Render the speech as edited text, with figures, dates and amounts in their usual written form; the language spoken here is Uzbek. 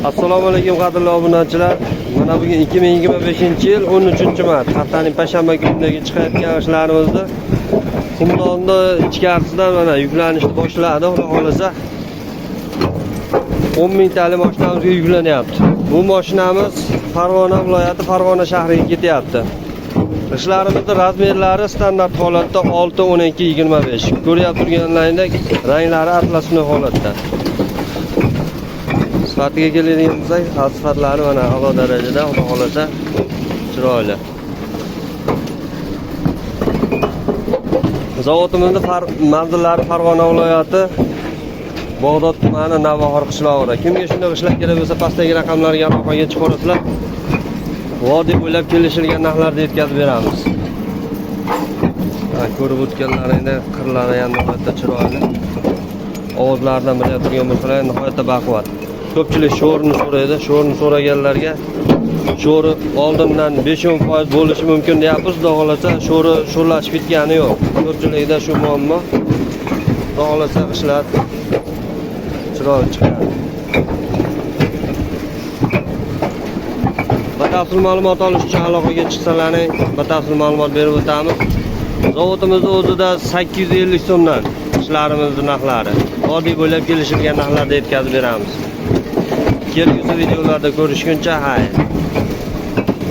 Assalomu alaykum qadrli obunachilar. Mana bugun 2025-yil 13-mart, haftaning payshanba kunidagi chiqayotgan ishlarimizni Qumdonni ichkarisidan mana yuklanishni boshladi. Xudo xolasa 10 mingtalik mashinamizga yuklanyapti. Bu mashinamiz Farg'ona viloyati, Farg'ona shahriga ketyapti. Ishlarimizni razmerlari standart holatda 6, 12, 25. Ko'ryap turganlaringdek ranglari atlasli holatda. Sifatiga keladigan bo'lsak, sifatlari mana a'lo darajada, xudo xolasa chiroyli. Zavodimizning manzillari Farg'ona viloyati, Bog'dod tumani, Navbahor qishlog'ida. Kimga shunday ishlar kerak bo'lsa, pastdagi raqamlarga aloqaga chiqarsizlar. Vodiy bo'ylab kelishilgan narxlarda yetkazib beramiz. Ko'rib o'tganlaringdek qirlari ham nihoyatda chiroyli. Ovozlardan bilib turgan bo'lsalar, nihoyatda baquvvat. Ko'pchilik sho'rni so'raydi. Sho'rni so'raganlarga sho'ri oldindan 5-10% bo'lishi mumkin deyapmiz. Xudo xolasa sho'rlashib ketgani yo'q. Ko'pchilikda shu muammo. Xudo xolasa ishlar chiroyli chiqadi. Batafsil ma'lumot olish uchun aloqaga chiqsalaring, batafsil ma'lumot berib o'tamiz. Zavodimizning o'zida 850 so'mdan ishlarimizni narxlari, vodiy bo'ylab kelishilgan narxlarda yetkazib beramiz. Kelgusi videolarda ko'rishguncha, xayr.